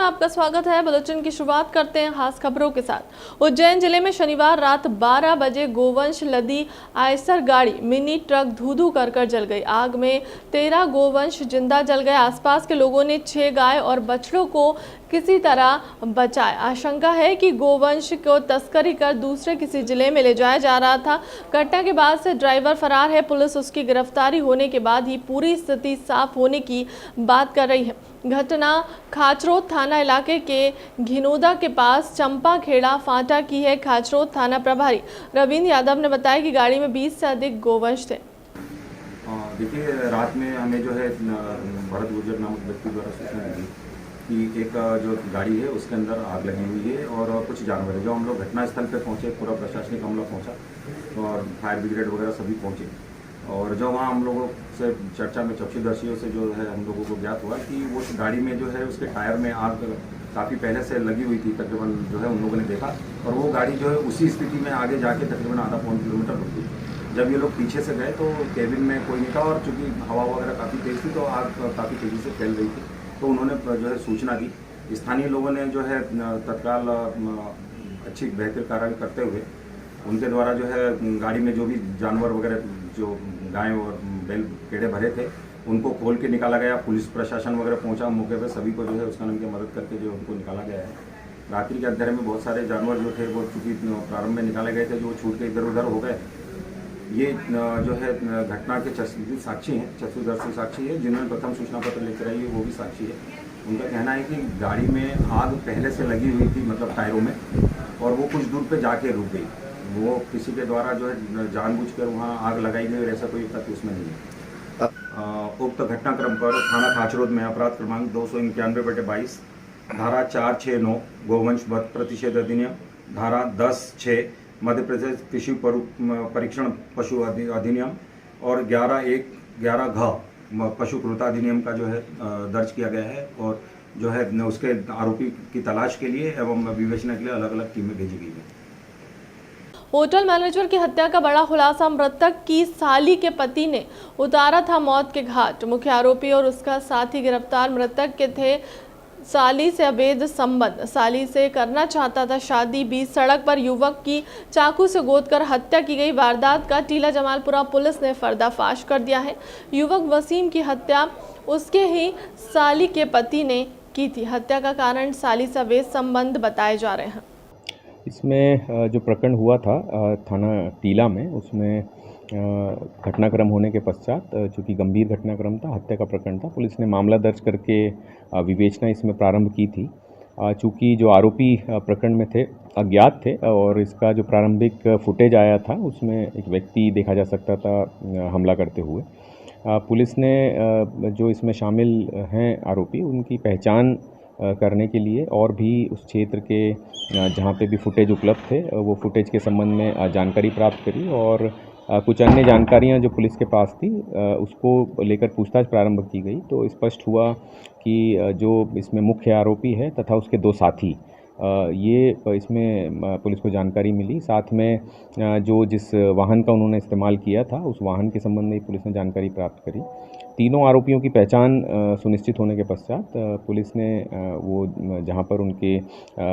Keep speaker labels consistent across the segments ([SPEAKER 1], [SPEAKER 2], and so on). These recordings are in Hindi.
[SPEAKER 1] में आपका स्वागत है। बुलेटिन की शुरुआत करते हैं खास खबरों के साथ। उज्जैन जिले में शनिवार रात 12 बजे गोवंश लदी आयसर गाड़ी मिनी ट्रक धू-धू कर जल गई। आग में 13 गोवंश जिंदा जल गए। आसपास के लोगों ने 6 गाय और बछड़ों को किसी तरह बचाया। आशंका है कि गोवंश को तस्करी कर दूसरे किसी जिले में ले जाया जा रहा था। घटना के बाद से ड्राइवर फरार है। पुलिस उसकी गिरफ्तारी होने के बाद ही पूरी स्थिति साफ होने की बात कर रही है। घटना खाचरोद थाना इलाके के घिनोदा के पास चंपाखेड़ा फाटा की है। खाचरोद थाना प्रभारी रविंद्र यादव ने बताया कि गाड़ी में 20 से अधिक गोवंश थे।
[SPEAKER 2] देखिए, रात में हमें जो है भरत गुर्जर नामक व्यक्ति द्वारा सूचना मिली कि एक जो गाड़ी है उसके अंदर आग लगी हुई है और कुछ जानवर है। जो हम लोग घटनास्थल पे पहुंचे, पूरा प्रशासनिक अमला पहुंचा और फायर ब्रिगेड वगैरह सभी पहुंचे। और जब वहाँ हम लोगों से चर्चा में चक्षुदर्शियों से जो है हम लोगों को ज्ञात हुआ कि उस गाड़ी में जो है उसके टायर में आग काफ़ी पहले से लगी हुई थी। तकरीबन जो है उन लोगों ने देखा और वो गाड़ी जो है उसी स्थिति में आगे जाके तकरीबन आधा पौन किलोमीटर रुक गई। जब ये लोग पीछे से गए तो केबिन में कोई नहीं था और चूँकि हवा वगैरह काफ़ी तेज़ थी तो आग काफ़ी तेज़ी से फैल रही थी। तो उन्होंने जो है सूचना दी। स्थानीय लोगों ने जो है तत्काल अच्छी बेहतर कार्रवाई करते हुए उनके द्वारा जो है गाड़ी में जो भी जानवर वगैरह जो गाय और बैल पेड़े भरे थे उनको खोल के निकाला गया। पुलिस प्रशासन वगैरह पहुंचा मौके पर, सभी को जो है उसका नाम की मदद करके जो उनको निकाला गया है। रात्रि के अंधेरे में बहुत सारे जानवर जो थे वो चूँकि प्रारंभ में निकाले गए थे, जो छूट के इधर उधर हो गए। ये जो है घटना के साक्षी हैं, चक्षुदर्शी साक्षी है, जिन्होंने प्रथम सूचना पत्र लेकर आई है वो भी साक्षी है। उनका कहना है कि गाड़ी में आग पहले से लगी हुई थी, मतलब टायरों में, और वो कुछ दूर पे जाके रुक गई। वो किसी के द्वारा जो है जानबूझकर वहाँ आग लगाई गई और ऐसा कोई तथ्य उसमें नहीं है। उक्त घटनाक्रम पर थाना खाचरोद में अपराध क्रमांक 291/22, धारा 469 गोवंश वध प्रतिषेध अधिनियम, धारा 10(6) मध्य प्रदेश कृषि परीक्षण पशु अधिनियम और 11(1)(11) घ पशु क्रूरता अधिनियम का जो है दर्ज किया गया है। और जो है उसके आरोपी की तलाश के लिए एवं विवेचना के लिए अलग अलग टीमें भेजी गई है।
[SPEAKER 1] होटल मैनेजर की हत्या का बड़ा खुलासा। मृतक की साली के पति ने उतारा था मौत के घाट। मुख्य आरोपी और उसका साथी गिरफ्तार। मृतक के थे साली से अवैध संबंध। साली से करना चाहता था शादी। बीच सड़क पर युवक की चाकू से गोदकर हत्या की गई। वारदात का टीला जमालपुरा पुलिस ने पर्दाफाश कर दिया है। युवक वसीम की हत्या उसके ही साली के पति ने की थी। हत्या का कारण साली से अवैध संबंध बताए जा रहे हैं।
[SPEAKER 3] इसमें जो प्रकरण हुआ था थाना टीला में, उसमें घटनाक्रम होने के पश्चात, चूँकि गंभीर घटनाक्रम था, हत्या का प्रकरण था, पुलिस ने मामला दर्ज करके विवेचना इसमें प्रारंभ की थी। चूँकि जो आरोपी प्रकरण में थे अज्ञात थे और इसका जो प्रारंभिक फुटेज आया था उसमें एक व्यक्ति देखा जा सकता था हमला करते हुए। पुलिस ने जो इसमें शामिल हैं आरोपी, उनकी पहचान करने के लिए और भी उस क्षेत्र के जहाँ पे भी फुटेज उपलब्ध थे वो फुटेज के संबंध में जानकारी प्राप्त करी और कुछ अन्य जानकारियाँ जो पुलिस के पास थी उसको लेकर पूछताछ प्रारंभ की गई। तो स्पष्ट हुआ कि जो इसमें मुख्य आरोपी है तथा उसके 2 साथी, ये इसमें पुलिस को जानकारी मिली। साथ में जो जिस वाहन का उन्होंने इस्तेमाल किया था उस वाहन के संबंध में पुलिस ने जानकारी प्राप्त करी। तीनों आरोपियों की पहचान सुनिश्चित होने के पश्चात पुलिस ने वो जहां पर उनके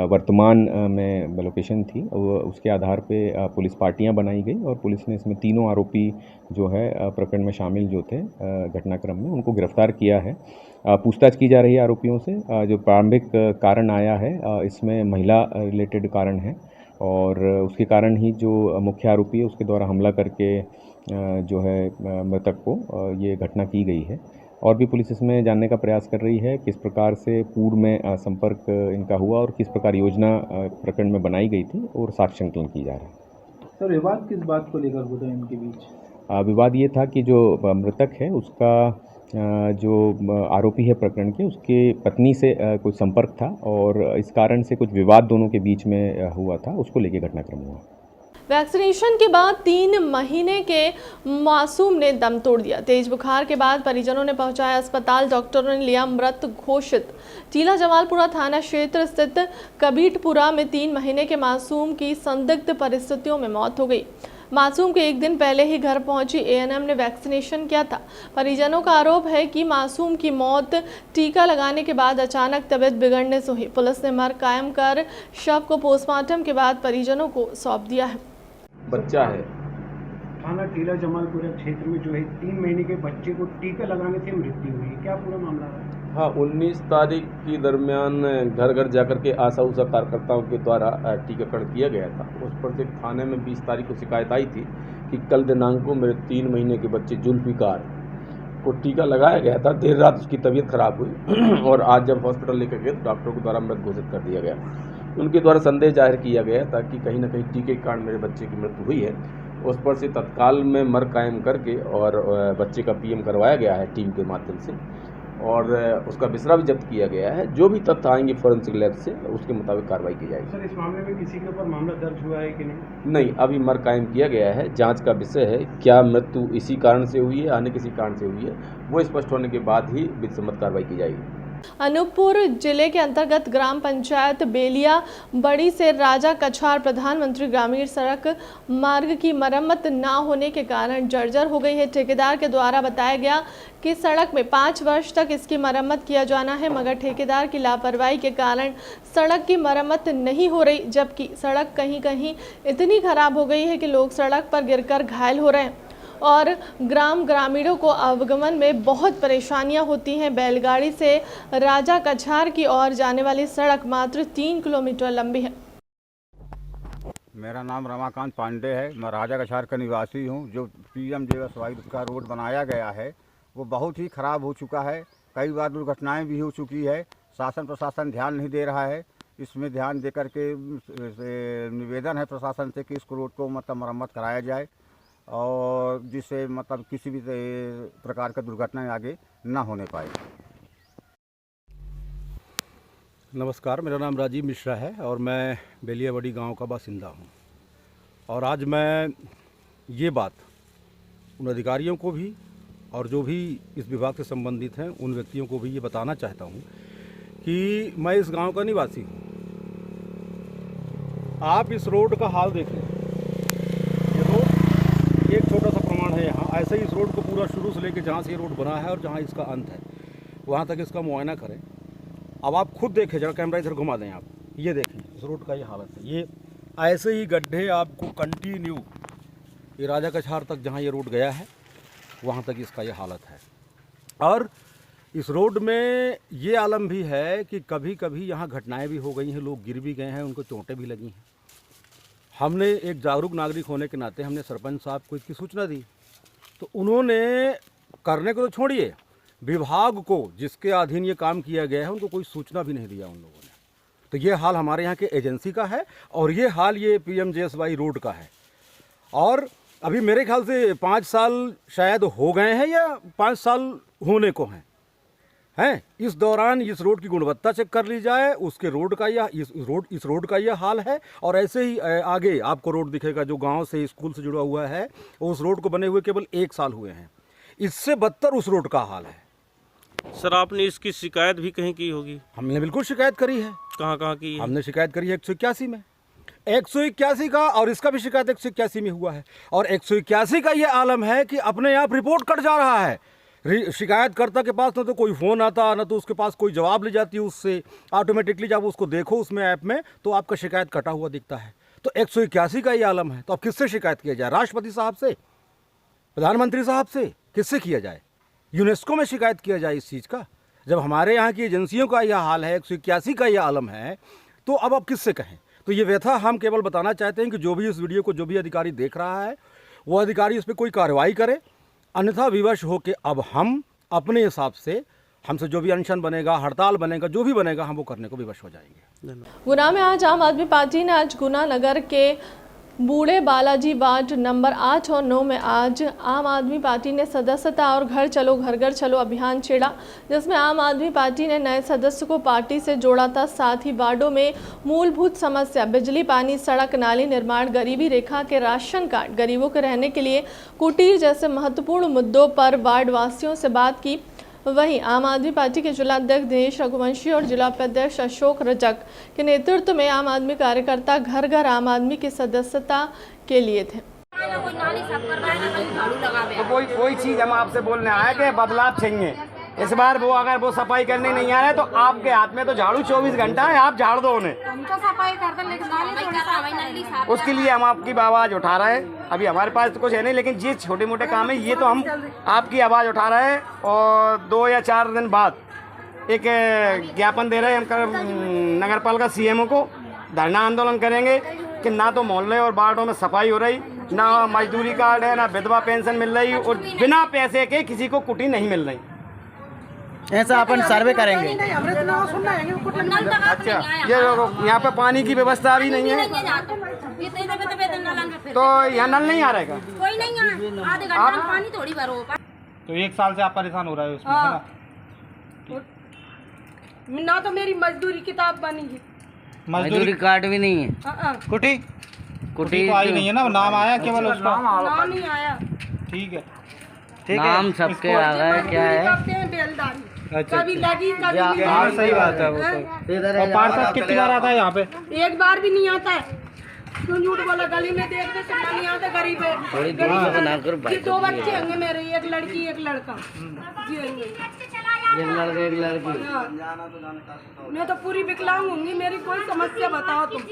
[SPEAKER 3] वर्तमान में लोकेशन थी उसके आधार पे पुलिस पार्टियां बनाई गई और पुलिस ने इसमें तीनों आरोपी जो है प्रकरण में शामिल जो थे घटनाक्रम में, उनको गिरफ्तार किया है। पूछताछ की जा रही है आरोपियों से। जो प्रारंभिक कारण आया है इसमें महिला रिलेटेड कारण है और उसके कारण ही जो मुख्य आरोपी है उसके द्वारा हमला करके जो है मृतक को ये घटना की गई है। और भी पुलिस इसमें जानने का प्रयास कर रही है किस प्रकार से पूर्व में संपर्क इनका हुआ और किस प्रकार योजना प्रकरण में बनाई गई थी और साक्ष्य संकलन की जा रहा है।
[SPEAKER 4] सर, विवाद किस बात को लेकर हुआ था इनके बीच?
[SPEAKER 3] विवाद ये था कि जो मृतक है उसका जो आरोपी है प्रकरण के, उसके पत्नी से कुछ संपर्क था और इस कारण से कुछ विवाद दोनों के बीच में हुआ था, उसको लेके घटनाक्रम हुआ।
[SPEAKER 1] वैक्सीनेशन के बाद 3 महीने के मासूम ने दम तोड़ दिया। तेज बुखार के बाद परिजनों ने पहुंचाया अस्पताल। डॉक्टरों ने लिया मृत घोषित। टीला जमालपुरा थाना क्षेत्र स्थित कबीटपुरा में 3 महीने के मासूम की संदिग्ध परिस्थितियों में मौत हो गई। मासूम के एक दिन पहले ही घर पहुंची एएनएम ने वैक्सीनेशन किया था। परिजनों का आरोप है कि मासूम की मौत टीका लगाने के बाद अचानक तबीयत बिगड़ने से हुई। पुलिस ने मर्ग कायम कर शव को पोस्टमार्टम के बाद परिजनों को सौंप दिया है।
[SPEAKER 3] बच्चा है।
[SPEAKER 5] थाना टीला जमालपुर क्षेत्र में जो है 3 महीने के बच्चे को टीका लगाने से मृत्यु हुई, क्या पूरा मामला है?
[SPEAKER 6] हाँ, 19 तारीख की दरमियान घर घर जाकर के आशा उषा कार्यकर्ताओं के द्वारा टीकाकरण किया गया था। उस पर से थाने में 20 तारीख को शिकायत आई थी कि कल दिनांक को मेरे 3 महीने के बच्चे जुल्फिकार को टीका लगाया गया था। देर रात उसकी तबीयत खराब हुई और आज जब हॉस्पिटल लेकर गए तो डॉक्टरों के द्वारा मृत घोषित कर दिया गया। उनके द्वारा संदेह जाहिर किया गया था कि कहीं ना कहीं टीके के कारण मेरे बच्चे की मृत्यु हुई है। उस पर से तत्काल में मर्ग कायम करके और बच्चे का पीएम करवाया गया है टीम के माध्यम से और उसका बिस्तरा भी जब्त किया गया है। जो भी तथ्य आएंगे फोरेंसिक लैब से उसके मुताबिक कार्रवाई की जाएगी।
[SPEAKER 5] सर, इस मामले में किसी के ऊपर मामला दर्ज हुआ है कि नहीं?
[SPEAKER 6] नहीं, अभी मर्ग कायम किया गया है। जांच का विषय है क्या मृत्यु इसी कारण से हुई है, अन्य किसी कारण से हुई है, वो स्पष्ट होने के बाद ही विधिसम्मत कार्रवाई की जाएगी।
[SPEAKER 1] अनूपपुर जिले के अंतर्गत ग्राम पंचायत बेलिया बड़ी से राजा कछार प्रधानमंत्री ग्रामीण सड़क मार्ग की मरम्मत न होने के कारण जर्जर हो गई है। ठेकेदार के द्वारा बताया गया कि सड़क में 5 वर्ष तक इसकी मरम्मत किया जाना है, मगर ठेकेदार की लापरवाही के कारण सड़क की मरम्मत नहीं हो रही, जबकि सड़क कहीं कहीं इतनी खराब हो गई है कि लोग सड़क पर गिरकर घायल हो रहे हैं और ग्रामीणों को आवागमन में बहुत परेशानियां होती हैं। बैलगाड़ी से राजा कछार की ओर जाने वाली सड़क मात्र 3 किलोमीटर लंबी है।
[SPEAKER 7] मेरा नाम रमाकांत पांडे है। मैं राजा कछार का निवासी हूं। जो PMJSY का रोड बनाया गया है वो बहुत ही ख़राब हो चुका है। कई बार दुर्घटनाएं भी हो चुकी है। शासन प्रशासन ध्यान नहीं दे रहा है। इसमें ध्यान दे करके निवेदन है प्रशासन से कि इस रोड को मतलब मरम्मत कराया जाए और जिससे मतलब किसी भी प्रकार का दुर्घटना आगे ना होने पाए।
[SPEAKER 8] नमस्कार, मेरा नाम राजीव मिश्रा है और मैं बेलियाबड़ी गांव का बासिंदा हूं। और आज मैं ये बात उन अधिकारियों को भी और जो भी इस विभाग से संबंधित हैं उन व्यक्तियों को भी ये बताना चाहता हूं कि मैं इस गांव का निवासी हूं। आप इस रोड का हाल देख लें। ये रोड एक छोटा सा प्रमाण है यहाँ। ऐसे ही इस रोड को पूरा शुरू से लेकर जहाँ से ये रोड बना है और जहाँ इसका अंत है वहाँ तक इसका मुआयना करें। अब आप खुद देखें, जरा कैमरा इधर घुमा दें आप, ये देखें इस रोड का ये हालत है। ये ऐसे ही गड्ढे आपको कंटिन्यू ये राजा कछार तक जहाँ ये रोड गया है वहाँ तक इसका ये हालत है। और इस रोड में ये आलम भी है कि कभी कभी यहाँ घटनाएं भी हो गई हैं, लोग गिर भी गए हैं, उनको चोटें भी लगी हैं। हमने एक जागरूक नागरिक होने के नाते हमने सरपंच साहब को इसकी सूचना दी, तो उन्होंने करने को तो छोड़िए, विभाग को जिसके अधीन ये काम किया गया है उनको कोई सूचना भी नहीं दिया उन लोगों ने। तो ये हाल हमारे यहाँ के एजेंसी का है और ये हाल ये PMJSY रोड का है। और अभी मेरे ख्याल से 5 साल शायद हो गए हैं या 5 साल होने को हैं। इस दौरान इस रोड की गुणवत्ता चेक कर ली जाए, उसके रोड का यह इस रोड का यह हाल है। और ऐसे ही आगे आपको रोड दिखेगा जो गांव से स्कूल से जुड़ा हुआ है, उस रोड को बने हुए केवल 1 साल हुए हैं। इससे बदतर उस रोड का हाल है।
[SPEAKER 9] सर, आपने इसकी शिकायत भी कहीं की होगी?
[SPEAKER 8] हमने बिल्कुल शिकायत करी है।
[SPEAKER 9] कहाँ की है?
[SPEAKER 8] हमने शिकायत करी है 181 में, 181 का, और इसका भी शिकायत 181 में हुआ है। और 181 का ये आलम है कि अपने आप रिपोर्ट कट जा रहा है। शिकायतकर्ता के पास ना तो कोई फ़ोन आता, ना तो उसके पास कोई जवाब ले जाती है उससे। ऑटोमेटिकली जब उसको देखो उसमें ऐप में तो आपका शिकायत कटा हुआ दिखता है। तो 181 का ये आलम है। तो अब किससे शिकायत किया जाए? राष्ट्रपति साहब से, प्रधानमंत्री साहब से, किससे किया जाए? यूनेस्को में शिकायत किया जाए इस चीज़ का? जब हमारे यहाँ की एजेंसियों का यह हाल है, 181 का यह आलम है, तो अब आप किससे कहें? तो ये व्यथा हम केवल बताना चाहते हैं कि जो भी इस वीडियो को जो भी अधिकारी देख रहा है वो अधिकारी इस पर कोई कार्रवाई करे, अन्यथा विवश हो के अब हम अपने हिसाब से, हमसे जो भी अनशन बनेगा, हड़ताल बनेगा, जो भी बनेगा, हम वो करने को विवश हो जाएंगे।
[SPEAKER 1] गुना में आज आम आदमी पार्टी ने आज गुना नगर के बूढ़े बालाजी वार्ड नंबर 8 और 9 में आज आम आदमी पार्टी ने सदस्यता और घर चलो घर घर चलो अभियान छेड़ा, जिसमें आम आदमी पार्टी ने नए सदस्य को पार्टी से जोड़ा था। साथ ही वार्डों में मूलभूत समस्या बिजली, पानी, सड़क, नाली निर्माण, गरीबी रेखा के राशन कार्ड, गरीबों के रहने के लिए कुटीर जैसे महत्वपूर्ण मुद्दों पर वार्ड वासियों से बात की। वहीं आम आदमी पार्टी के जिला अध्यक्ष दिनेश रघुवंशी और जिला उपाध्यक्ष अशोक रजक के नेतृत्व में आम आदमी कार्यकर्ता घर घर आम आदमी की सदस्यता के लिए थे।
[SPEAKER 10] कोई नाली साफ कर रहा है ना कोई झाड़ू लगा रहा है।
[SPEAKER 11] तो कोई चीज हम आपसे बोलने आए कि बदलाव चाहिए इस बार। वो अगर वो सफाई करने नहीं आ रहा है तो आपके हाथ में तो झाड़ू 24 घंटा है, आप झाड़ दो उन्हें।
[SPEAKER 10] हम तो सफाई करते लेकिन नाली साफ
[SPEAKER 11] उसके लिए हम आपकी आवाज़ उठा रहे हैं। अभी हमारे पास तो कुछ है नहीं, लेकिन ये छोटे मोटे काम है ये तो हम आपकी आवाज़ उठा रहे हैं। और 2 या 4 दिन बाद एक ज्ञापन दे रहे हैं हम नगर पालिका CMO को। धरना आंदोलन करेंगे कि ना तो मोहल्ले और वार्डों में सफाई हो रही, ना मजदूरी कार्ड है, ना विधवा पेंशन मिल रही, और बिना पैसे के किसी को कुटी नहीं मिल रही। ऐसा अपन सर्वे करेंगे। अच्छा, ये यहाँ पे पानी की व्यवस्था भी नहीं है, तो यहाँ नल नहीं आ रहेगा।
[SPEAKER 10] कोई नहीं है, आधे घंटे में पानी थोड़ी भरो।
[SPEAKER 4] तो 1 साल से आप परेशान हो रहे हो उसमें, है ना?
[SPEAKER 12] ना तो मेरी मजदूरी किताब बनी है,
[SPEAKER 11] मजदूरी कार्ड भी नहीं है, कुटी
[SPEAKER 4] तो आई नहीं है ना, नाम आया केवल उसका?
[SPEAKER 12] नाम नहीं आया।
[SPEAKER 4] ठीक है,
[SPEAKER 11] नाम सबके आ गया है। क्या है?
[SPEAKER 12] करते हैं बेलदारी,
[SPEAKER 4] अच्छा,
[SPEAKER 12] कभी लगी कभी नहीं।
[SPEAKER 4] हाँ सही बात है वो तो। और पार्षद कितनी बार आता है यहाँ पे?
[SPEAKER 12] एक बार भी नहीं आता है। क्यों झूठ बोला? गली में देखते सुनना नहीं आता, गरीब है। ये 2 बच्चे होंगे मेरे, एक लड़की एक लड़का जी होंगे।
[SPEAKER 11] एक लड़का एक लड़की।
[SPEAKER 12] मैं तो पूरी विकलांग होंगी, मेरी कोई समस्या बताओ तुम।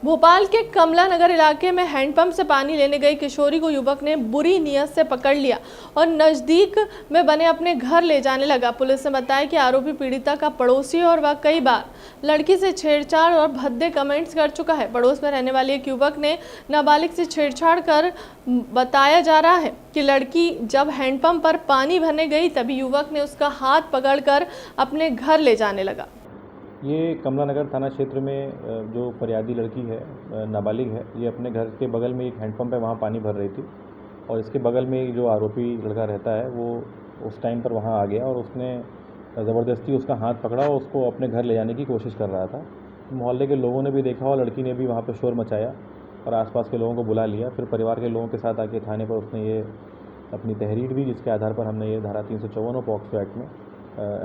[SPEAKER 1] भोपाल के कमला नगर इलाके में हैंडपंप से पानी लेने गई किशोरी को युवक ने बुरी नीयत से पकड़ लिया और नज़दीक में बने अपने घर ले जाने लगा। पुलिस ने बताया कि आरोपी पीड़िता का पड़ोसी है और वह कई बार लड़की से छेड़छाड़ और भद्दे कमेंट्स कर चुका है। पड़ोस में रहने वाले एक युवक ने नाबालिग से छेड़छाड़ कर बताया जा रहा है कि लड़की जब हैंडपंप पर पानी भरने गई तभी युवक ने उसका हाथ पकड़कर अपने घर ले जाने लगा।
[SPEAKER 3] ये कमला नगर थाना क्षेत्र में जो फरियादी लड़की है, नाबालिग है, ये अपने घर के बगल में एक हैंडपंप है, वहाँ पानी भर रही थी और इसके बगल में जो आरोपी लड़का रहता है वो उस टाइम पर वहाँ आ गया और उसने ज़बरदस्ती उसका हाथ पकड़ा और उसको अपने घर ले जाने की कोशिश कर रहा था। मोहल्ले के लोगों ने भी देखा और लड़की ने भी वहाँ पर शोर मचाया और आसपास के लोगों को बुला लिया। फिर परिवार के लोगों के साथ आके थाने पर उसने ये अपनी तहरीर दी, जिसके आधार पर हमने ये धारा 354 और पॉक्सो एक्ट में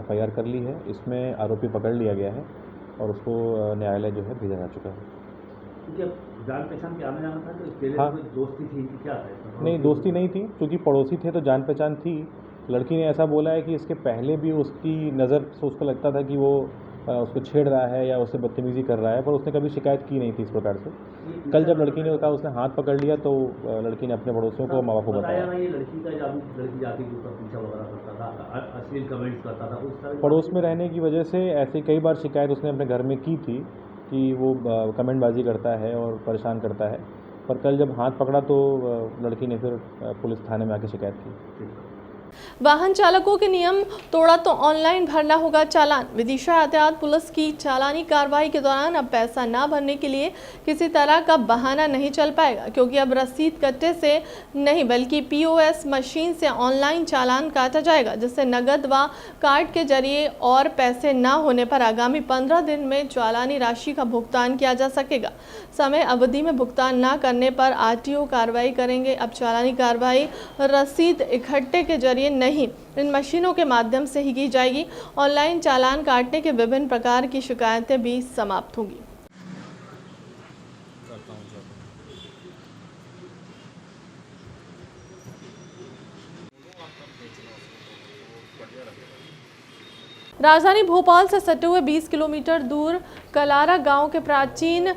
[SPEAKER 3] FIR कर ली है। इसमें आरोपी पकड़ लिया गया है और उसको न्यायालय जो है भेजा जा चुका है।
[SPEAKER 8] जान पहचान के आने जाना था तो इसके लिए कोई दोस्ती थी कि क्या था?
[SPEAKER 3] नहीं, दोस्ती नहीं थी, क्योंकि पड़ोसी थे तो जान पहचान थी। लड़की ने ऐसा बोला है कि इसके पहले भी उसकी नज़र से उसको लगता था कि वो उसको छेड़ रहा है या उससे बदतमीज़ी कर रहा है, पर उसने कभी शिकायत की नहीं थी इस प्रकार से। कल जब लड़की ने कहा उसने हाथ पकड़ लिया तो लड़की ने अपने पड़ोसियों को, माँ बाप को बताया।
[SPEAKER 8] ये लड़की का जब लड़की जाती थी उसका पीछा वगैरह करता था, अश्लील कमेंट्स करता था, उस तरह
[SPEAKER 3] पड़ोस में रहने की वजह से ऐसी कई बार शिकायत उसने अपने घर में की थी कि वो कमेंटबाजी करता है और परेशान करता है। पर कल जब हाथ पकड़ा तो लड़की ने फिर पुलिस थाने में आके शिकायत की।
[SPEAKER 1] वाहन चालकों के नियम तोड़ा तो ऑनलाइन भरना होगा चालान। विदिशा यातायात पुलिस की चालानी कार्रवाई के दौरान अब पैसा ना भरने के लिए किसी तरह का बहाना नहीं चल पाएगा, क्योंकि अब रसीद कट्टे से नहीं बल्कि POS मशीन से ऑनलाइन चालान काटा जाएगा, जिससे नगद व कार्ड के जरिए और पैसे ना होने पर आगामी 15 दिन में चालानी राशि का भुगतान किया जा सकेगा। समय अवधि में भुगतान न करने पर RTO कार्रवाई करेंगे। अब चालानी कार्रवाई रसीद इकट्ठे के जरिए नहीं, इन मशीनों के माध्यम से ही की जाएगी। ऑनलाइन चालान काटने के विभिन्न प्रकार की शिकायतें भी समाप्त होंगी। राजधानी भोपाल से सटे हुए 20 किलोमीटर दूर कलारा गांव के प्राचीन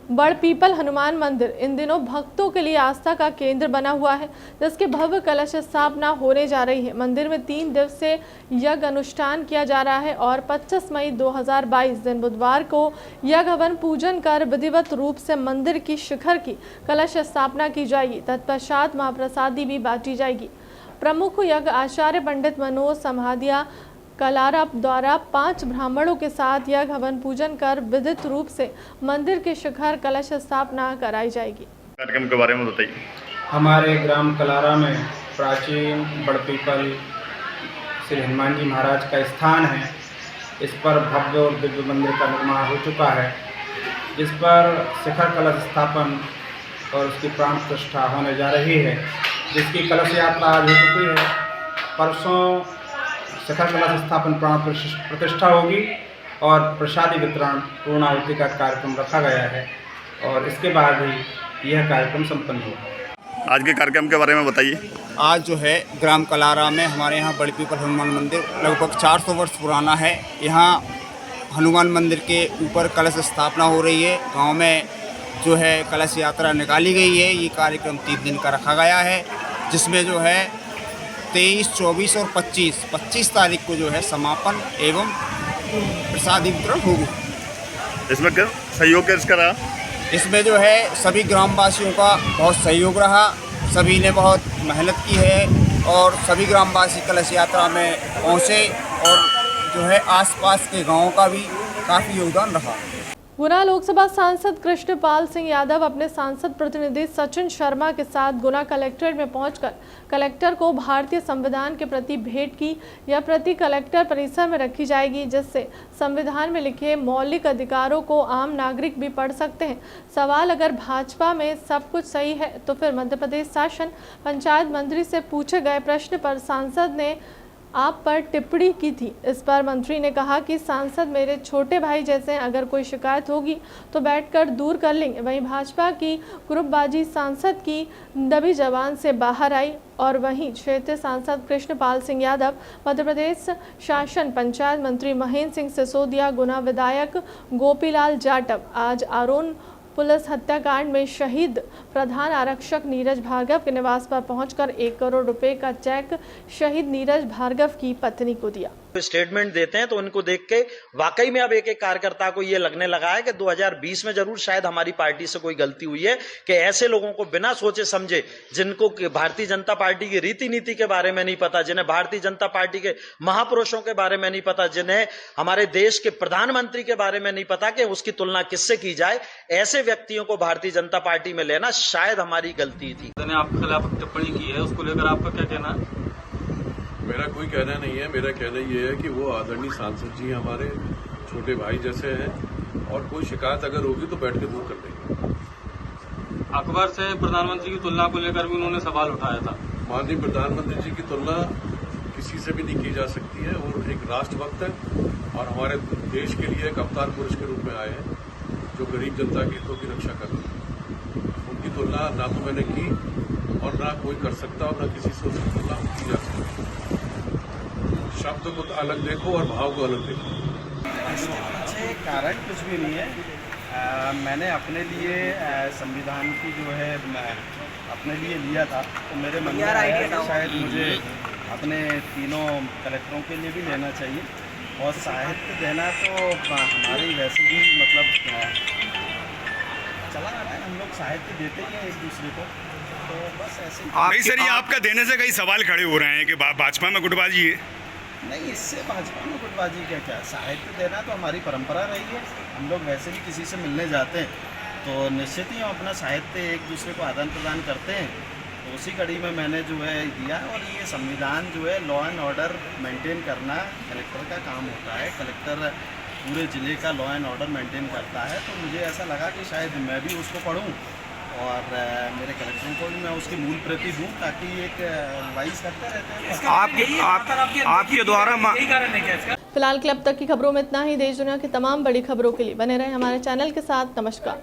[SPEAKER 1] बड़पीपल हनुमान मंदिर इन दिनों भक्तों के लिए आस्था का केंद्र बना हुआ है, जिसके भव्य कलश स्थापना होने जा रही है। मंदिर में 3 दिवसीय यज्ञ अनुष्ठान किया जा रहा है और 25 मई 2022 दिन बुधवार को यज्ञ हवन पूजन कर विधिवत रूप से मंदिर की शिखर की कलश स्थापना की जाएगी। तत्पश्चात महाप्रसादी भी बांटी जाएगी। प्रमुख यज्ञ आचार्य पंडित मनोज समहादिया कलारा द्वारा 5 ब्राह्मणों के साथ यज्ञ हवन पूजन कर विधिवत रूप से मंदिर के शिखर कलश स्थापना कराई जाएगी।
[SPEAKER 13] कार्यक्रम के बारे में बताइए।
[SPEAKER 4] हमारे ग्राम कलारा में प्राचीन बड़पीपल श्री हनुमान जी महाराज का स्थान है। इस पर भव्य और दिव्य मंदिर का निर्माण हो चुका है, जिस पर शिखर कलश स्थापन और उसकी प्राण प्रतिष्ठा होने जा रही है, जिसकी कलश यात्रा आज हो चुकी है। परसों शिखर कलश स्थापन प्राण प्रतिष्ठा होगी और प्रसादी वितरण पूर्णाहुति का कार्यक्रम रखा गया है और इसके बाद ही यह कार्यक्रम संपन्न होगा।
[SPEAKER 13] आज के कार्यक्रम के बारे में बताइए।
[SPEAKER 11] आज जो है ग्राम कलारा में हमारे यहाँ बड़ी पीपल हनुमान मंदिर लगभग 400 वर्ष पुराना है। यहाँ हनुमान मंदिर के ऊपर कलश स्थापना हो रही है। गांव में जो है कलश यात्रा निकाली गई है। ये कार्यक्रम 3 दिन का रखा गया है, जिसमें जो है 23, 24 और 25 तारीख को जो है समापन एवं प्रसादी वितरण होगी।
[SPEAKER 13] इसमें क्या सहयोग किसका रहा?
[SPEAKER 11] इसमें जो है सभी ग्रामवासियों का बहुत सहयोग रहा। सभी ने बहुत मेहनत की है और सभी ग्रामवासी कलश यात्रा में पहुँचे और जो है आसपास के गाँव का भी काफ़ी योगदान रहा।
[SPEAKER 1] गुना लोकसभा सांसद कृष्णपाल सिंह यादव अपने सांसद प्रतिनिधि सचिन शर्मा के साथ गुना कलेक्ट्रेट में पहुंचकर कलेक्टर को भारतीय संविधान के प्रति भेंट की। यह प्रति कलेक्टर परिसर में रखी जाएगी, जिससे संविधान में लिखे मौलिक अधिकारों को आम नागरिक भी पढ़ सकते हैं। सवाल, अगर भाजपा में सब कुछ सही है तो फिर मध्य प्रदेश शासन पंचायत मंत्री से पूछे गए प्रश्न पर सांसद ने आप पर टिप्पणी की थी। इस पर मंत्री ने कहा कि सांसद मेरे छोटे भाई जैसे हैं, अगर कोई शिकायत होगी तो बैठकर दूर कर लेंगे। वहीं भाजपा की ग्रुपबाजी सांसद की दबी जबान से बाहर आई और वहीं क्षेत्रीय सांसद कृष्णपाल सिंह यादव, मध्य प्रदेश शासन पंचायत मंत्री महेंद्र सिंह सिसोदिया, गुना विधायक गोपीलाल जाटव आज आरोन पुलिस हत्याकांड में शहीद प्रधान आरक्षक नीरज भार्गव के निवास पर पहुंचकर 1 करोड़ रुपए का चेक शहीद नीरज भार्गव की पत्नी को दिया।
[SPEAKER 14] स्टेटमेंट देते हैं तो उनको देख के वाकई में अब एक कार्यकर्ता को ये लगने लगा है कि 2020 में जरूर शायद हमारी पार्टी से कोई गलती हुई है कि ऐसे लोगों को बिना सोचे समझे, जिनको भारतीय जनता पार्टी की रीति नीति के बारे में नहीं पता, जिन्हें भारतीय जनता पार्टी के महापुरुषों के बारे में नहीं पता, जिन्हें हमारे देश के प्रधानमंत्री के बारे में नहीं पता कि उसकी तुलना किससे की जाए, ऐसे व्यक्तियों को भारतीय जनता पार्टी में लेना शायद हमारी गलती थी।
[SPEAKER 15] आपके खिलाफ टिप्पणी की है, उसको लेकर आपका क्या कहना है?
[SPEAKER 16] मेरा कोई कहना नहीं है। मेरा कहना ये है कि वो आदरणीय सांसद जी हमारे छोटे भाई जैसे हैं और कोई शिकायत अगर होगी तो बैठ के दूर कर देंगे।
[SPEAKER 15] अकबर से प्रधानमंत्री की तुलना को लेकर भी उन्होंने सवाल उठाया था।
[SPEAKER 16] माननीय प्रधानमंत्री जी की तुलना किसी से भी नहीं की जा सकती है। वो एक राष्ट्रभक्त है और हमारे देश के लिए एक अवतार पुरुष के रूप में आए हैं, जो गरीब जनता के हितों की रक्षा कर रहे हैं। उनकी तुलना ना तो मैंने की और ना कोई कर सकता और ना किसी से उसकी तुलना की जा सकती। शब्द को अलग देखो और भाव को अलग देखो।
[SPEAKER 11] इसके पीछे कारण कुछ भी नहीं है। मैंने अपने लिए संविधान की जो है अपने लिए लिया था, तो मेरे मन में आया कि शायद मुझे अपने तीनों कलेक्टरों के लिए भी लेना चाहिए। और साहित्य देना तो हमारी वैसे भी मतलब चला रहा है, हम लोग साहित्य देते ही हैं एक दूसरे को, तो बस ऐसे।
[SPEAKER 13] नहीं सर, ये आपका देने से कई सवाल खड़े हो रहे हैं कि भाजपा में गुटबाजी है।
[SPEAKER 11] नहीं, इससे भाजपा में गुटबाजी क्या साहित्य देना तो हमारी परंपरा रही है। हम लोग वैसे भी किसी से मिलने जाते हैं तो निश्चित ही हम अपना साहित्य एक दूसरे को आदान प्रदान करते हैं। तो उसी कड़ी में मैंने जो है दिया। और ये संविधान जो है लॉ एंड ऑर्डर मेंटेन करना कलेक्टर का काम होता है। कलेक्टर पूरे ज़िले का लॉ एंड ऑर्डर मेंटेन करता है, तो मुझे ऐसा लगा कि शायद मैं भी उसको पढूं और मेरे कलेक्टरों को भी मैं उसकी मूल प्रति दूँ, ताकि एक वाइस करते रहते हैं।
[SPEAKER 13] आपके द्वारा
[SPEAKER 1] फिलहाल क्लब तक की खबरों में इतना ही। देश दुनिया की तमाम बड़ी खबरों के लिए बने रहे हमारे चैनल के साथ। नमस्कार।